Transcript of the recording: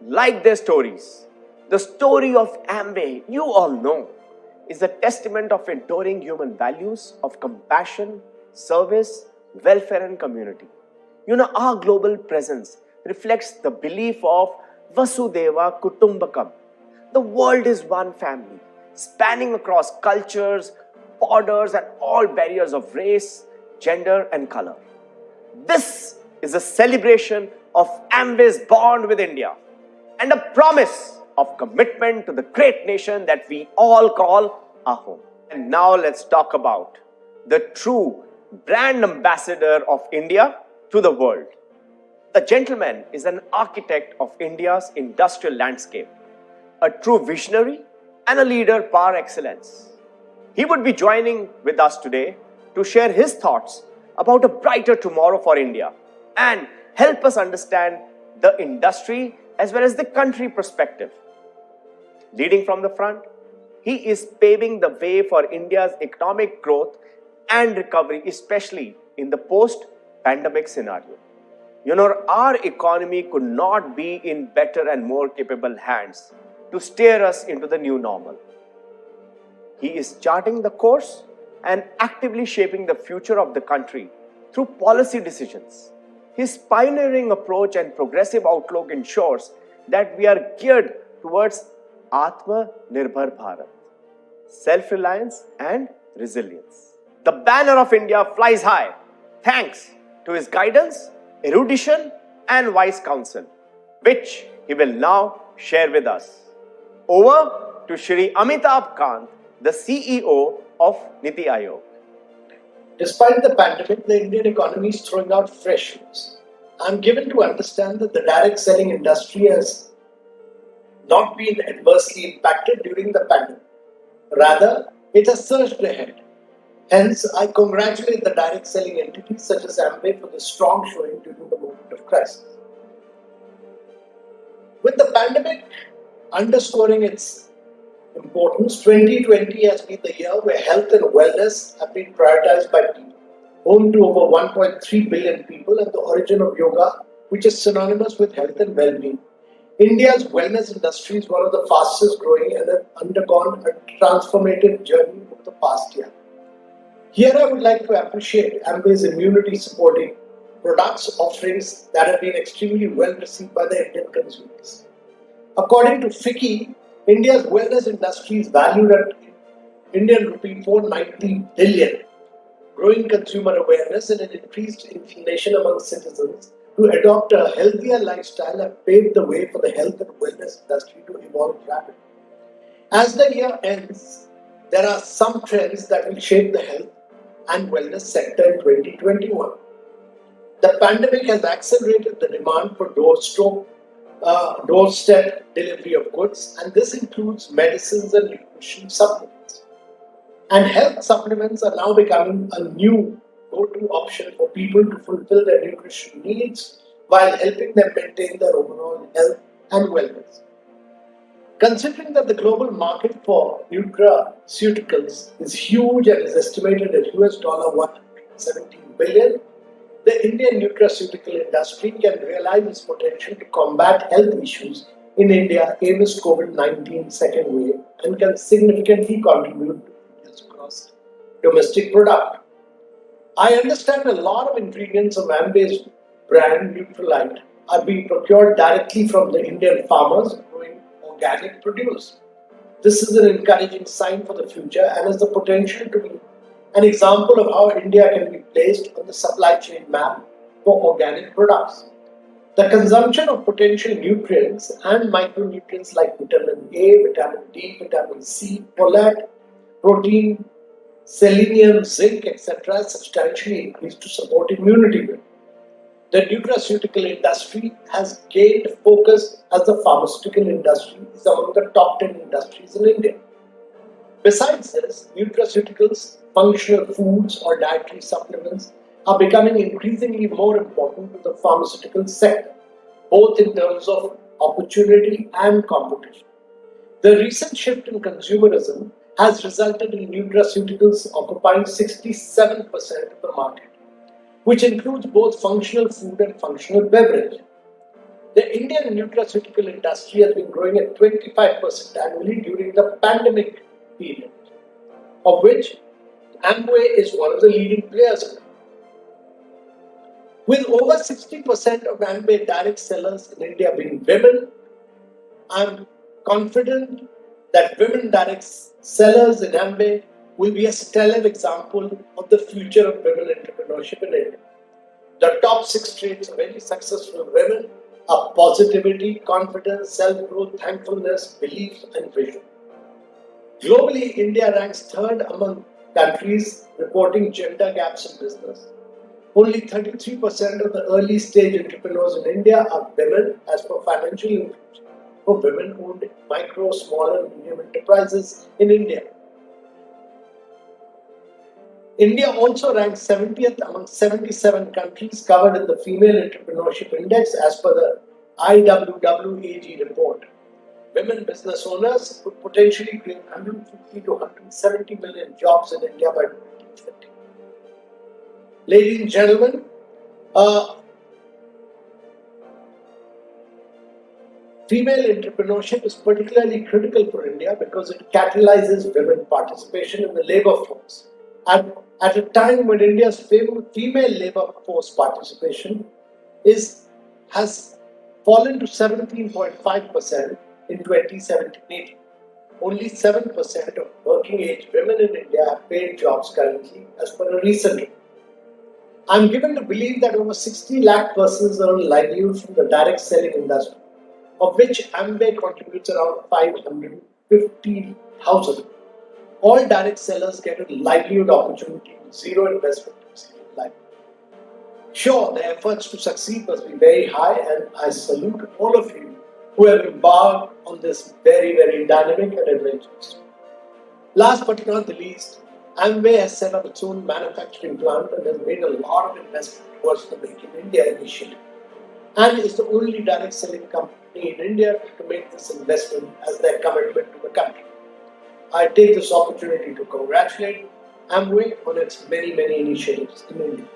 like their stories. The story of Amway, you all know, is a testament of enduring human values of compassion, service, welfare, and community. Our global presence reflects the belief of Vasudeva Kutumbakam. The world is one family, spanning across cultures, borders, and all barriers of race, gender, and color. This is a celebration of Amway's bond with India and a promise of commitment to the great nation that we all call our home. And now let's talk about the true brand ambassador of India to the world. The gentleman is an architect of India's industrial landscape, a true visionary and a leader par excellence. He would be joining with us today to share his thoughts about a brighter tomorrow for India and help us understand the industry as well as the country perspective. Leading from the front, he is paving the way for India's economic growth and recovery, especially in the post-pandemic scenario. Our economy could not be in better and more capable hands to steer us into the new normal. He is charting the course and actively shaping the future of the country through policy decisions. His pioneering approach and progressive outlook ensures that we are geared towards Atma-Nirbhar Bharat, self-reliance and resilience. The banner of India flies high thanks to his guidance, erudition and wise counsel, which he will now share with us. Over to Shri Amitabh Kant, the CEO of Niti Aayog. Despite the pandemic, the Indian economy is throwing out fresh news. I'm given to understand that the direct selling industry has not been adversely impacted during the pandemic. Rather, it has surged ahead. Hence, I congratulate the direct selling entities such as Amway for the strong showing during the moment of crisis. With the pandemic underscoring its importance, 2020 has been the year where health and wellness have been prioritized by people. Home to over 1.3 billion people and the origin of yoga, which is synonymous with health and well-being. India's wellness industry is one of the fastest growing and has undergone a transformative journey over the past year. Here I would like to appreciate Amway's immunity supporting products offerings that have been extremely well received by the Indian consumers. According to FICCI, India's wellness industry is valued at Indian rupee 490 billion. Growing consumer awareness and an increased inclination among citizens to adopt a healthier lifestyle have paved the way for the health and wellness industry to evolve rapidly. As the year ends, there are some trends that will shape the health and wellness sector in 2021. The pandemic has accelerated the demand for doorstep delivery of goods, and this includes medicines and nutrition supplements. And health supplements are now becoming a new go-to option for people to fulfill their nutrition needs while helping them maintain their overall health and wellness. Considering that the global market for nutraceuticals is huge and is estimated at $117 billion, the Indian nutraceutical industry can realize its potential to combat health issues in India amidst COVID-19 second wave and can significantly contribute to India's gross domestic product. I understand a lot of ingredients of Amway's brand Nutralite are being procured directly from the Indian farmers growing organic produce. This is an encouraging sign for the future and has the potential to be an example of how India can be placed on the supply chain map for organic products. The consumption of potential nutrients and micronutrients like vitamin A, vitamin D, vitamin C, folate, protein, selenium, zinc, etc. has substantially increased to support immunity building. The nutraceutical industry has gained focus as the pharmaceutical industry is among the top 10 industries in India. Besides this, nutraceuticals, functional foods or dietary supplements are becoming increasingly more important to the pharmaceutical sector, both in terms of opportunity and competition. The recent shift in consumerism has resulted in nutraceuticals occupying 67% of the market, which includes both functional food and functional beverage. The Indian nutraceutical industry has been growing at 25% annually during the pandemic period, of which Amway is one of the leading players. With over 60% of Amway direct sellers in India being women, I'm confident that women direct sellers in Amway will be a stellar example of the future of women entrepreneurship in India. The top 6 traits of any successful women are positivity, confidence, self-growth, thankfulness, belief, and vision. Globally, India ranks third among countries reporting gender gaps in business. Only 33% of the early stage entrepreneurs in India are women, as per financial inclusion for women-owned micro, small, and medium enterprises in India. India also ranks 70th among 77 countries covered in the Female Entrepreneurship Index as per the IWWAG report. Women business owners could potentially create 150 to 170 million jobs in India by 2030. Ladies and gentlemen, female entrepreneurship is particularly critical for India because it catalyzes women participation in the labor force. At a time when India's female labor force participation has fallen to 17.5% in 2017-18. Only 7% of working age women in India have paid jobs currently, as per a recent report. I am given to believe that over 60 lakh persons earn livelihood from the direct selling industry, of which Amway contributes around 550,000. All direct sellers get a livelihood opportunity with zero investment and zero livelihood. Sure, the efforts to succeed must be very high, and I salute all of you who have embarked on this very, very dynamic and adventurous. Last but not the least, Amway has set up its own manufacturing plant and has made a lot of investment towards the Make in India initiative, and is the only direct selling company in India to make this investment as their commitment to the country. I take this opportunity to congratulate Amway on its many, many initiatives in India.